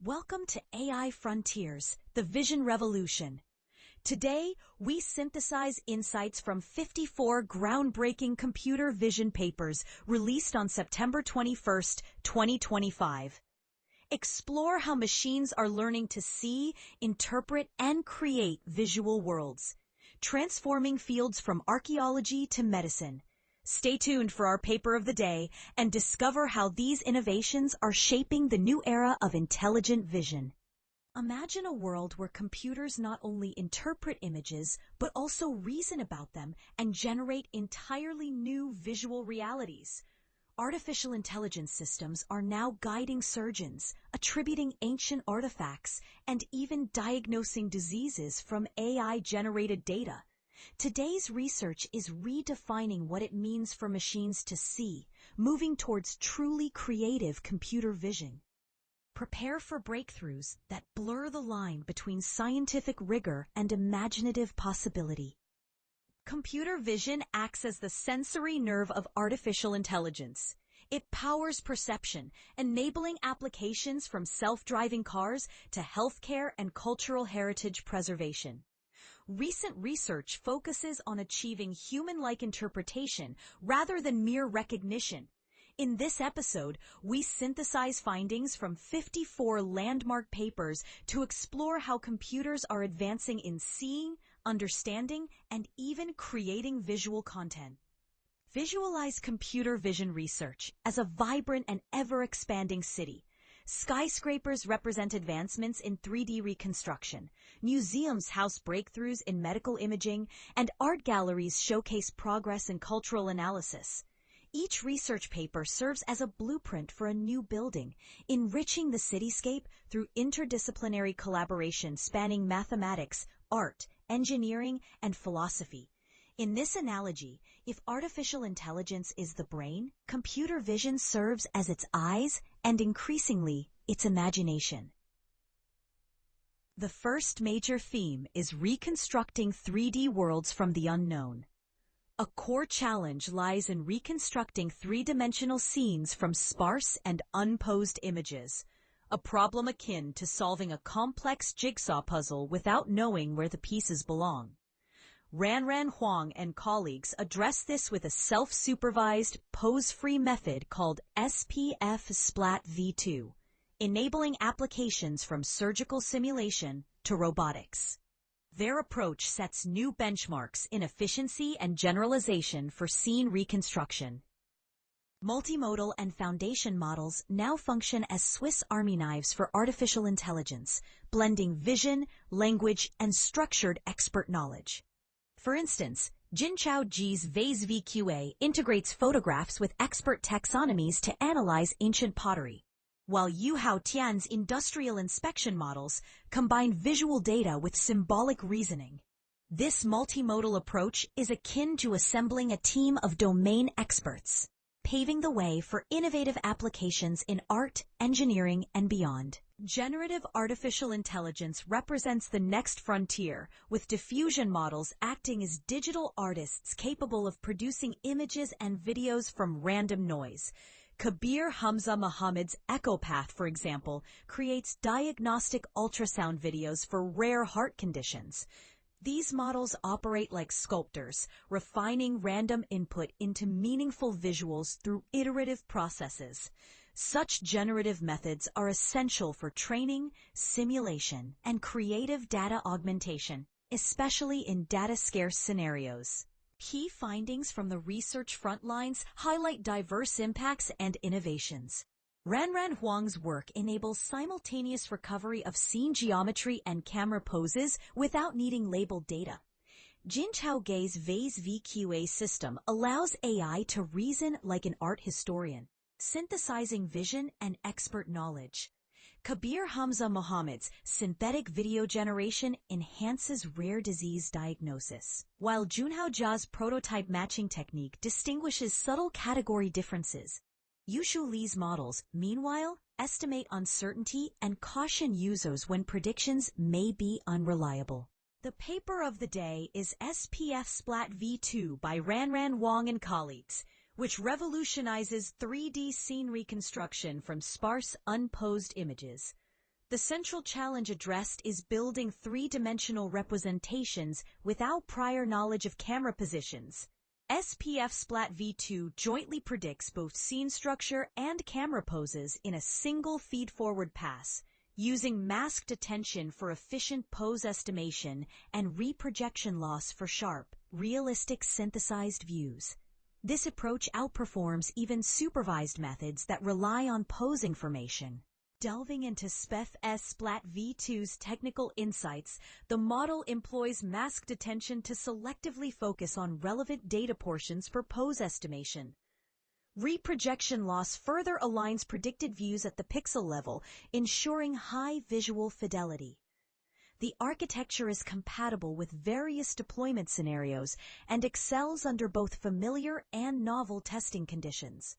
Welcome to AI Frontiers, the Vision Revolution. Today, we synthesize insights from 54 groundbreaking computer vision papers released on September 21st, 2025. Explore how machines are learning to see, interpret, and create visual worlds, transforming fields from archaeology to medicine. Stay tuned for our paper of the day and discover how these innovations are shaping the new era of intelligent vision. Imagine a world where computers not only interpret images, but also reason about them and generate entirely new visual realities. Artificial intelligence systems are now guiding surgeons, attributing ancient artifacts, and even diagnosing diseases from AI-generated data. Today's research is redefining what it means for machines to see, moving towards truly creative computer vision. Prepare for breakthroughs that blur the line between scientific rigor and imaginative possibility. Computer vision acts as the sensory nerve of artificial intelligence. It powers perception, enabling applications from self-driving cars to healthcare and cultural heritage preservation. Recent research focuses on achieving human-like interpretation rather than mere recognition. In this episode, we synthesize findings from 54 landmark papers to explore how computers are advancing in seeing, understanding, and even creating visual content. Visualize computer vision research as a vibrant and ever-expanding city. Skyscrapers represent advancements in 3D reconstruction, museums house breakthroughs in medical imaging, and art galleries showcase progress in cultural analysis. Each research paper serves as a blueprint for a new building, enriching the cityscape through interdisciplinary collaboration spanning mathematics, art, engineering, and philosophy. In this analogy, if artificial intelligence is the brain, computer vision serves as its eyes and increasingly its imagination. The first major theme is reconstructing 3D worlds from the unknown. A core challenge lies in reconstructing three-dimensional scenes from sparse and unposed images, a problem akin to solving a complex jigsaw puzzle without knowing where the pieces belong. Ranran, Huang, and colleagues address this with a self-supervised, pose-free method called SPF-SPLAT-V2, enabling applications from surgical simulation to robotics. Their approach sets new benchmarks in efficiency and generalization for scene reconstruction. Multimodal and foundation models now function as Swiss Army knives for artificial intelligence, blending vision, language, and structured expert knowledge. For instance, Jinchao Ji's Vase VQA integrates photographs with expert taxonomies to analyze ancient pottery, while Yuhao Tian's industrial inspection models combine visual data with symbolic reasoning. This multimodal approach is akin to assembling a team of domain experts, paving the way for innovative applications in art, engineering, and beyond. Generative artificial intelligence represents the next frontier, with diffusion models acting as digital artists capable of producing images and videos from random noise. Kabir Hamza Muhammad's EchoPath, for example, creates diagnostic ultrasound videos for rare heart conditions. These models operate like sculptors, refining random input into meaningful visuals through iterative processes. Such generative methods are essential for training, simulation, and creative data augmentation, especially in data-scarce scenarios. Key findings from the research front lines highlight diverse impacts and innovations. Ranran Huang's work enables simultaneous recovery of scene geometry and camera poses without needing labeled data. Jinchao Gei's Vase VQA system allows AI to reason like an art historian, synthesizing vision and expert knowledge. Kabir Hamza Muhammad's synthetic video generation enhances rare disease diagnosis, while Junhao Jia's prototype matching technique distinguishes subtle category differences. Yushu Li's models, meanwhile, estimate uncertainty and caution users when predictions may be unreliable. The paper of the day is SPF-SPLAT-V2 by Ranran Huang and colleagues, which revolutionizes 3D scene reconstruction from sparse, unposed images. The central challenge addressed is building three-dimensional representations without prior knowledge of camera positions. SPF Splat v2 jointly predicts both scene structure and camera poses in a single feed-forward pass, using masked attention for efficient pose estimation and reprojection loss for sharp, realistic synthesized views. This approach outperforms even supervised methods that rely on pose information. Delving into SPF Splat v2's technical insights, the model employs masked attention to selectively focus on relevant data portions for pose estimation. Reprojection loss further aligns predicted views at the pixel level, ensuring high visual fidelity. The architecture is compatible with various deployment scenarios and excels under both familiar and novel testing conditions.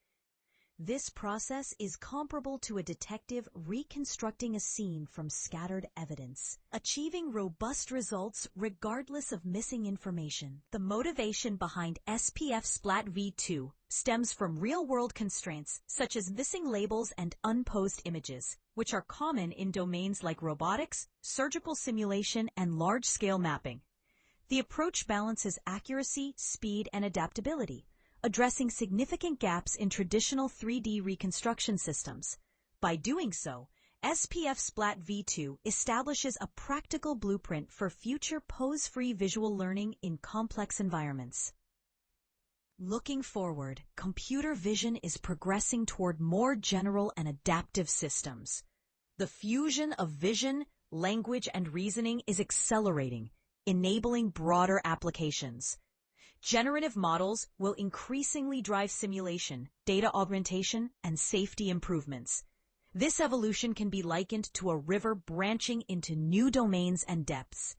This process is comparable to a detective reconstructing a scene from scattered evidence, achieving robust results regardless of missing information. The motivation behind SPF Splat v2 stems from real-world constraints such as missing labels and unposed images, which are common in domains like robotics, surgical simulation, and large-scale mapping. The approach balances accuracy, speed, and adaptability, addressing significant gaps in traditional 3D reconstruction systems. By doing so, SPF Splat v2 establishes a practical blueprint for future pose-free visual learning in complex environments. Looking forward, computer vision is progressing toward more general and adaptive systems. The fusion of vision, language, and reasoning is accelerating, enabling broader applications. Generative models will increasingly drive simulation, data augmentation, and safety improvements. This evolution can be likened to a river branching into new domains and depths.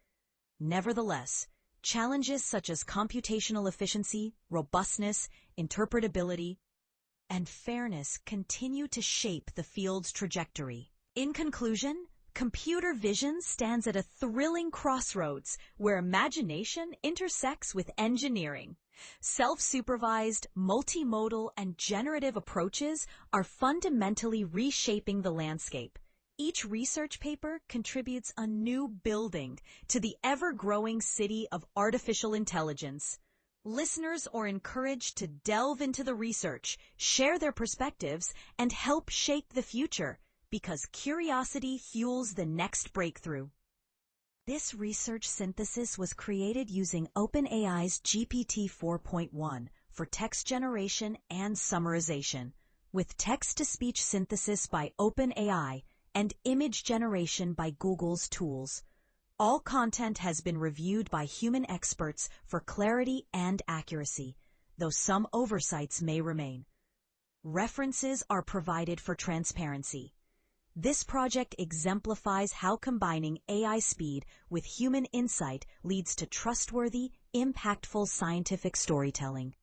Nevertheless, challenges such as computational efficiency, robustness, interpretability, and fairness continue to shape the field's trajectory. In conclusion, computer vision stands at a thrilling crossroads where imagination intersects with engineering. Self-supervised, multimodal, and generative approaches are fundamentally reshaping the landscape. Each research paper contributes a new building to the ever-growing city of artificial intelligence. Listeners are encouraged to delve into the research, share their perspectives, and help shape the future, because curiosity fuels the next breakthrough. This research synthesis was created using OpenAI's GPT 4.1 for text generation and summarization, with text-to-speech synthesis by OpenAI and image generation by Google's tools. All content has been reviewed by human experts for clarity and accuracy, though some oversights may remain. References are provided for transparency. This project exemplifies how combining AI speed with human insight leads to trustworthy, impactful scientific storytelling.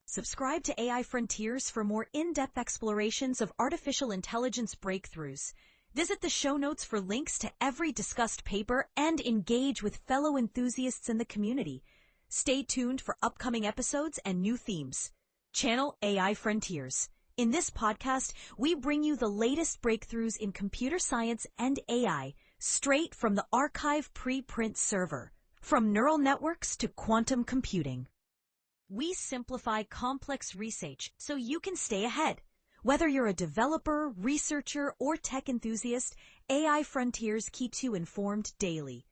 Subscribe to AI Frontiers for more in-depth explorations of artificial intelligence breakthroughs. Visit the show notes for links to every discussed paper and engage with fellow enthusiasts in the community. Stay tuned for upcoming episodes and new themes. Channel AI Frontiers. In this podcast, we bring you the latest breakthroughs in computer science and AI straight from the arXiv preprint server, from neural networks to quantum computing. We simplify complex research so you can stay ahead. Whether you're a developer, researcher, or tech enthusiast, AI Frontiers keeps you informed daily.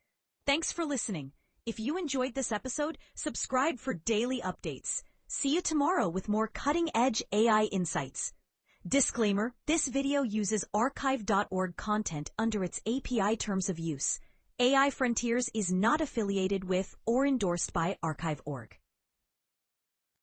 Thanks for listening. If you enjoyed this episode, subscribe for daily updates. See you tomorrow with more cutting-edge AI insights. Disclaimer, this video uses arXiv.org content under its API terms of use. AI Frontiers is not affiliated with or endorsed by arXiv.org.